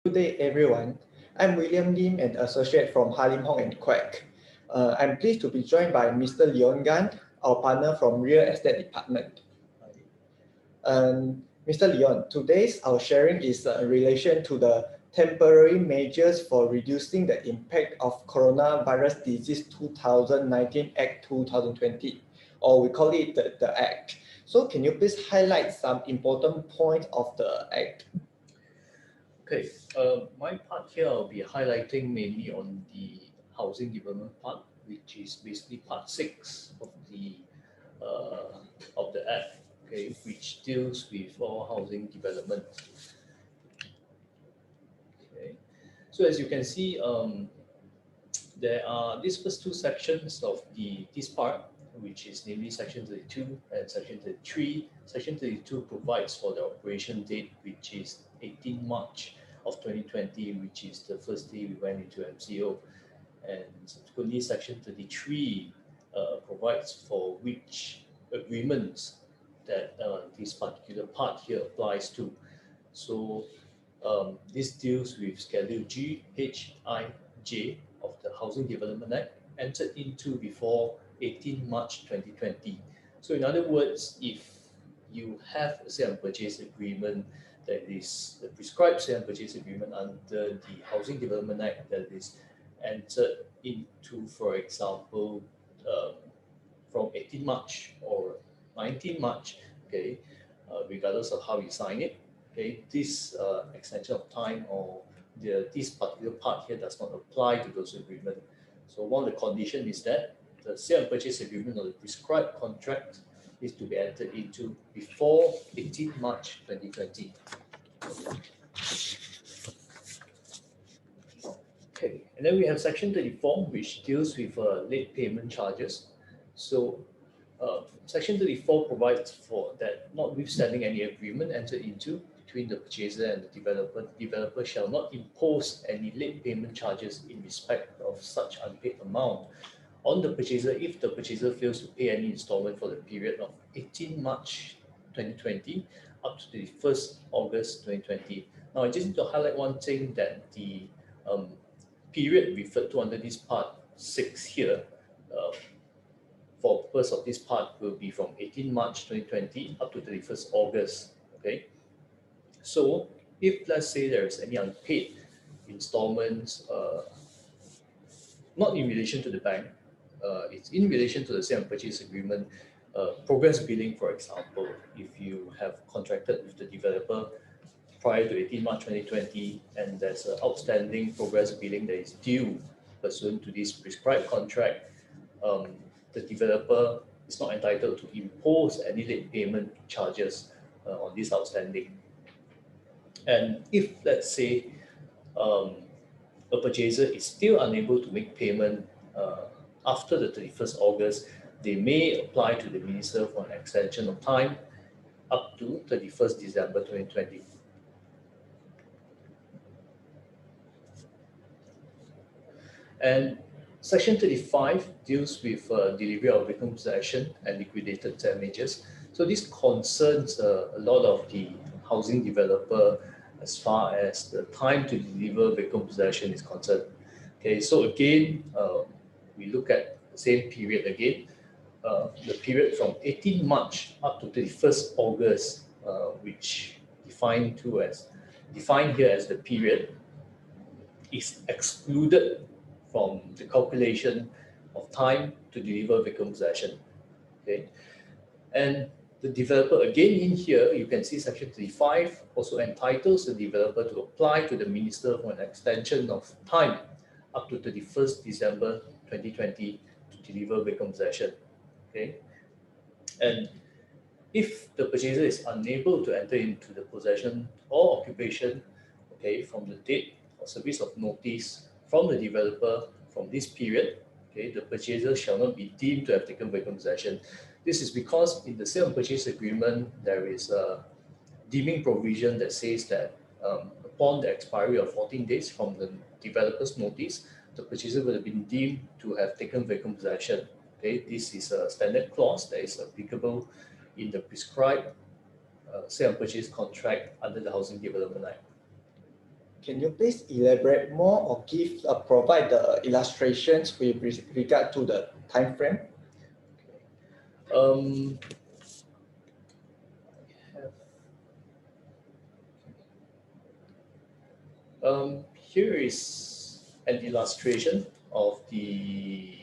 Good day, everyone. I'm William Lim, an associate from Halim and Quek. I'm pleased to be joined by Mr. Leon Gan, our partner from Real Estate Department. Mr. Leon, today's our sharing is in relation to the temporary measures for reducing the impact of Coronavirus Disease 2019 Act 2020, or we call it the Act. So can you please highlight some important points of the Act? Okay, my part here I'll be highlighting mainly on the housing development part, which is basically part 6 of the Act, okay, which deals with all housing development. Okay, so as you can see, there are these first two sections of this part, which is namely Section 32 and Section 33. Section 32 provides for the operation date, which is 18 March of 2020, which is the first day we went into MCO. And subsequently, Section 33 provides for which agreements that this particular part here applies to. So this deals with Schedule G, H, I, J of the Housing Development Act, entered into before 18 March 2020. So in other words, if you have a sale and purchase agreement that is the prescribed sale and purchase agreement under the Housing Development Act that is entered into, for example, from 18 March or 19 March, okay, regardless of how you sign it, okay, this extension of time or this particular part here does not apply to those agreements. So one of the conditions is that the sale and purchase agreement or the prescribed contract is to be entered into before 18 March 2020. Okay, and then we have Section 34, which deals with late payment charges. So Section 34 provides for that notwithstanding any agreement entered into between the purchaser and the developer shall not impose any late payment charges in respect of such unpaid amount on the purchaser if the purchaser fails to pay any installment for the period of 18 March 2020 up to the 1st August 2020. Now, I just need to highlight one thing, that the period referred to under this part 6 here for purpose of this part will be from 18 March 2020 up to 31st August. Okay, so if let's say there is any unpaid installments, not in relation to the bank, it's in relation to the sale and purchase agreement, progress billing, for example, if you have contracted with the developer prior to 18 March 2020 and there's an outstanding progress billing that is due pursuant to this prescribed contract, the developer is not entitled to impose any late payment charges on this outstanding. And if, let's say, a purchaser is still unable to make payment after the 31st August, they may apply to the Minister for an extension of time up to 31st December 2020. And Section 35 deals with delivery of vacant possession and liquidated damages. So this concerns a lot of the housing developer as far as the time to deliver vacant possession is concerned. Okay, so again, we look at the same period again, the period from 18 March up to 31st August, which defined here as the period, is excluded from the calculation of time to deliver vacant possession. Okay, and the developer, again in here, you can see Section 35 also entitles the developer to apply to the Minister for an extension of time up to 31st December 2020 to deliver vacant possession. Okay, and if the purchaser is unable to enter into the possession or occupation, okay, from the date or service of notice from the developer from this period, okay, the purchaser shall not be deemed to have taken vacant possession. This is because in the sale and purchase agreement, there is a deeming provision that says that upon the expiry of 14 days from the developer's notice, the purchaser will have been deemed to have taken vacant possession. Okay, this is a standard clause that is applicable in the prescribed sale and purchase contract under the Housing Development Act. can you please elaborate more or provide the illustrations with regard to the time frame? Here is an illustration of the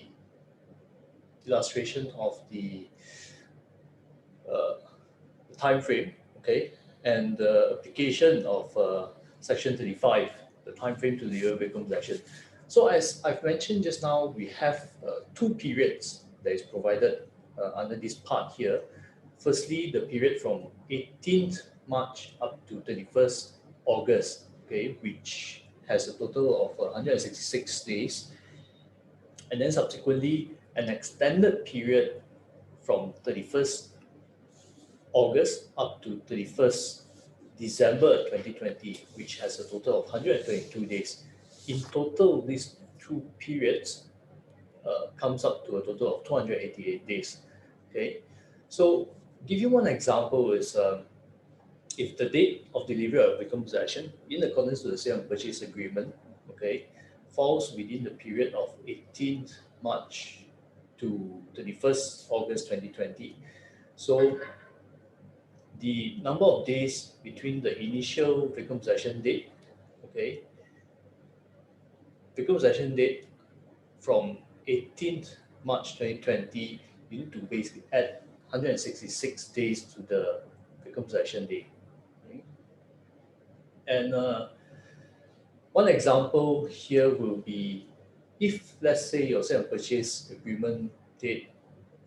time frame, okay, and the application of Section 35, the time frame to deliver vehicle possession. So as I've mentioned just now, we have two periods that is provided under this part here. Firstly, the period from 18th March up to 31st August, okay, which has a total of 166 days. And then subsequently, an extended period from 31st August up to 31st December 2020, which has a total of 122 days. In total, these two periods comes up to a total of 288 days. Okay, so give you one example is if the date of delivery of vehicle possession in accordance to the sale and purchase agreement, okay, falls within the period of 18th March to 31st August 2020. So the number of days between the initial vehicle possession date, okay, vehicle possession date from 18th March 2020, you need to basically add 166 days to the vehicle possession date. Okay? And one example here will be if, let's say, your sale and purchase agreement date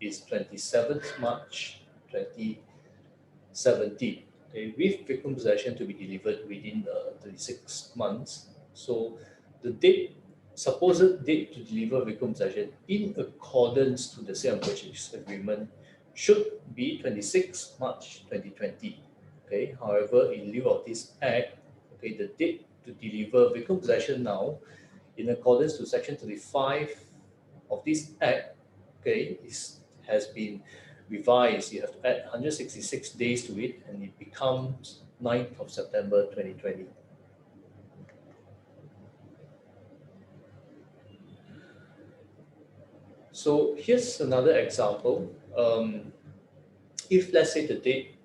is 27th March 2017, okay, with vehicle possession to be delivered within 36 months. So the supposed date to deliver vehicle possession in accordance to the sale and purchase agreement should be 26 March 2020. Okay, however, in lieu of this act, okay, the date to deliver vehicle possession now, in accordance to Section 35 of this act, okay, has been revised. You have to add 166 days to it, and it becomes 9th of September 2020. So here's another example. If, let's say, the date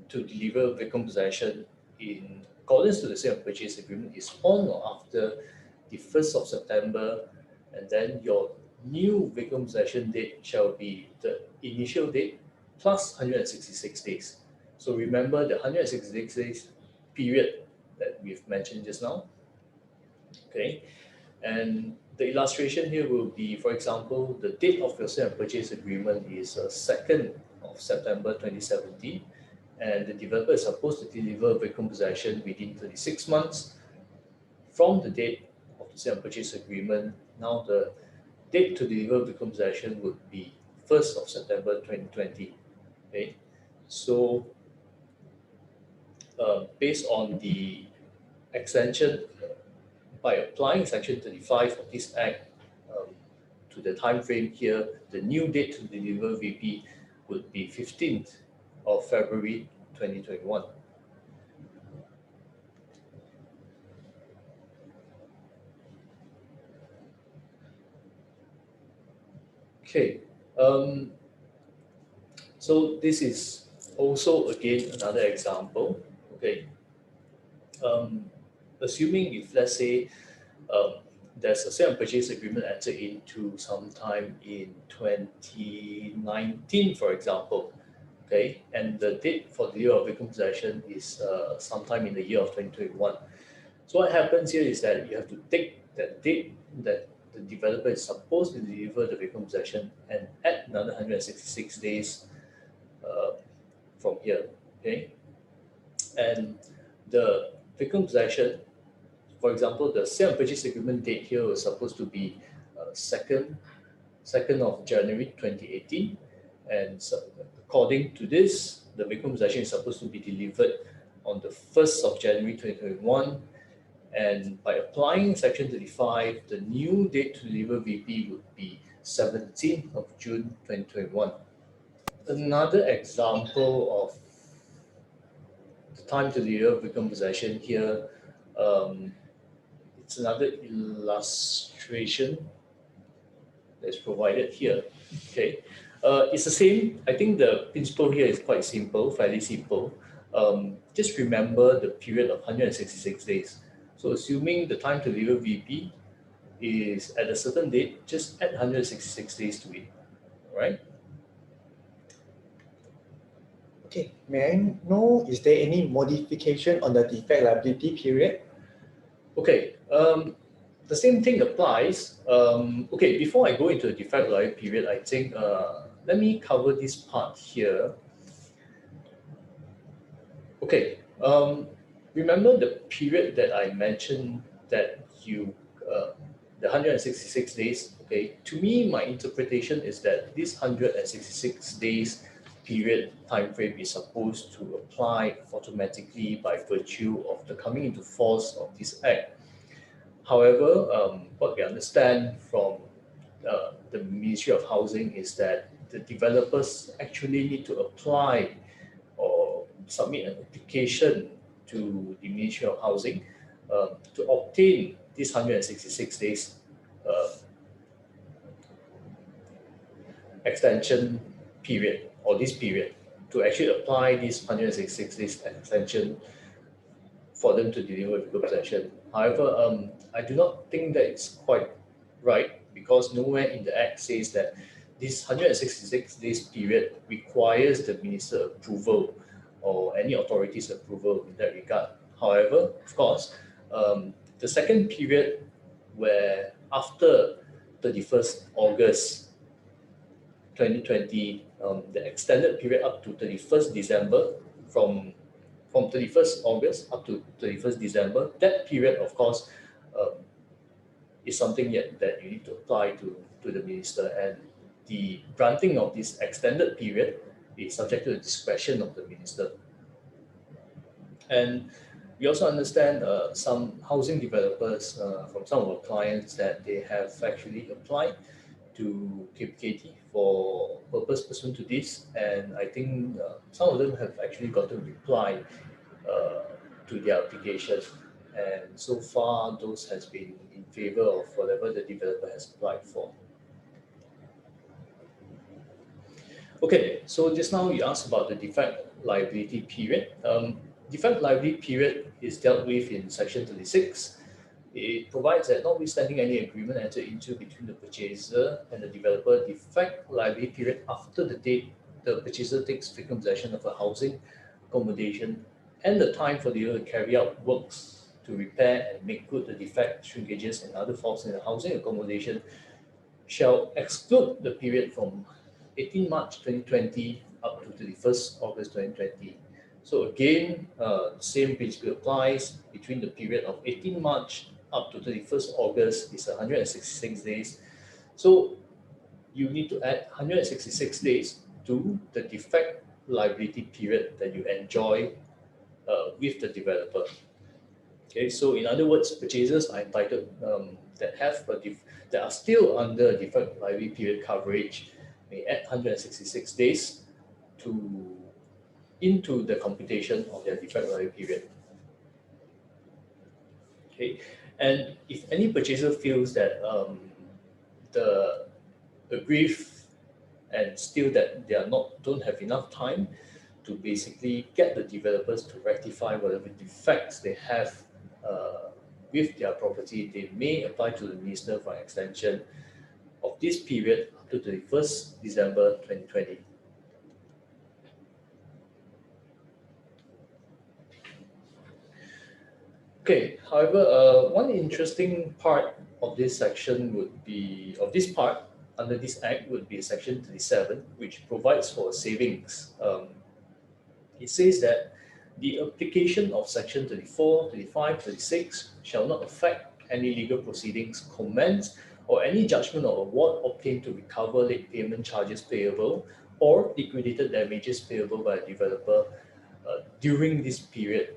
to deliver vehicle possession in accordance to the sale and purchase agreement is on or after the 1st of September, and then your new vehicle possession date shall be the initial date plus 166 days. So remember the 166 days period that we've mentioned just now. Okay, and the illustration here will be, for example, the date of your sale and purchase agreement is 2nd of September 2017, and the developer is supposed to deliver vehicle possession within 36 months from the date of the sale and purchase agreement. Now the date to deliver vehicle possession would be 1st of September 2020. Okay, so based on the extension, by applying Section 35 of this Act to the time frame here, the new date to deliver VP would be 15th of February 2021. Okay, so this is also again another example. Okay, assuming if, let's say, there's a sale and purchase agreement entered into sometime in 2019, for example, okay, and the date for the year of vehicle possession is sometime in the year of 2021. So what happens here is that you have to take that date that the developer is supposed to deliver the vehicle possession and add another 166 days from here, okay, and the vehicle possession, for example, the sale and purchase agreement date here was supposed to be 2nd of January 2018, and so according to this, the vehicle possession is supposed to be delivered on the 1st of January 2021, and by applying Section 35, the new date to deliver VP would be 17th of June 2021. Another example of the time to deliver vehicle possession here, it's another illustration that's provided here. Okay, it's the same. I think the principle here is quite simple, fairly simple. Just remember the period of 166 days. So assuming the time to deliver VP is at a certain date, just add 166 days to it, right? Okay, may I know, is there any modification on the defect liability period? Okay, the same thing applies. Okay, before I go into the defect liability period, I think let me cover this part here. Okay, remember the period that I mentioned that the 166 days, okay, to me, my interpretation is that this 166 days period time frame is supposed to apply automatically by virtue of the coming into force of this act. However, what we understand from the Ministry of Housing is that the developers actually need to apply or submit an application to the Ministry of Housing to obtain this 166 days extension period, or this period, to actually apply this 166 days extension for them to deliver vehicle possession. However, I do not think that it's quite right, because nowhere in the Act says that this 166 days period requires the minister approval or any authority's approval in that regard. However, of course, the second period, where after 31st August 2020, the extended period up to 31st December, from 31st August up to 31st December, that period, of course, is something that you need to apply to the minister, and the granting of this extended period is subject to the discretion of the minister. And we also understand some housing developers from some of our clients that they have actually applied to KPKT for purpose pursuant to this, and I think some of them have actually gotten reply to their application, and so far those has been in favor of whatever the developer has applied for. Okay, so just now you asked about the defect liability period. Defect liability period is dealt with in section 36. It provides that notwithstanding any agreement entered into between the purchaser and the developer, defect liability period after the date the purchaser takes frequent possession of a housing accommodation and the time for the dealer to carry out works to repair and make good the defect, shrinkages, and other faults in the housing accommodation shall exclude the period from 18 March 2020 up to 31st August 2020. So again, the same principle applies. Between the period of 18 March up to 31st August is 166 days. So you need to add 166 days to the defect liability period that you enjoy with the developer. Okay, so in other words, purchasers are entitled that are still under defect liability period coverage may add 166 days into the computation of their defect liability period. Okay, and if any purchaser feels that the aggrieved and still that they don't have enough time to basically get the developers to rectify whatever defects they have with their property, they may apply to the minister for an extension of this period up to 31st December 2020. Okay, however, one interesting part of this section would be, of this part under this act would be section 37, which provides for savings. It says that the application of section 34, 35, 36 shall not affect any legal proceedings, commenced, or any judgment or award obtained to recover late payment charges payable or liquidated damages payable by a developer during this period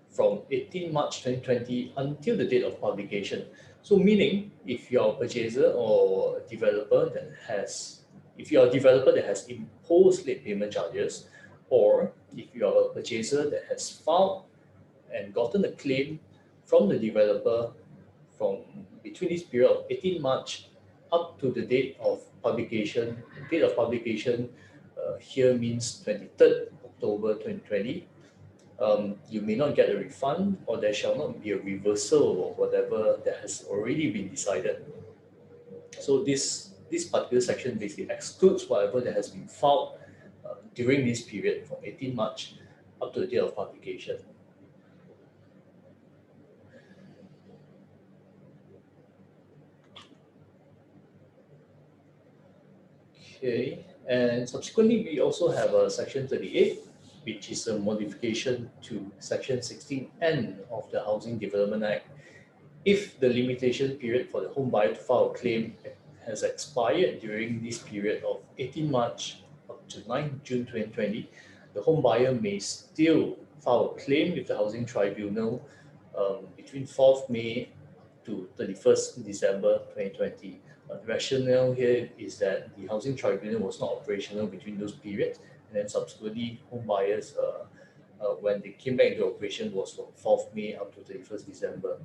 from 18 March 2020 until the date of publication. So meaning, if you're a purchaser or a developer that has, imposed late payment charges, or if you are a purchaser that has filed and gotten a claim from the developer from between this period of 18 March up to the date of publication. The date of publication here means 23rd October 2020. You may not get a refund, or there shall not be a reversal of whatever that has already been decided. So this particular section basically excludes whatever that has been filed during this period from 18 March up to the date of publication. Okay, and subsequently we also have a section 38, which is a modification to section 16N of the Housing Development Act. If the limitation period for the home buyer to file a claim has expired during this period of 18 March up to 9 June 2020, the home buyer may still file a claim with the Housing Tribunal between 4th May to 31st December 2020. The rationale here is that the Housing Tribunal was not operational between those periods, and then subsequently home buyers, when they came back into operation, was from 4th May up to 31st December.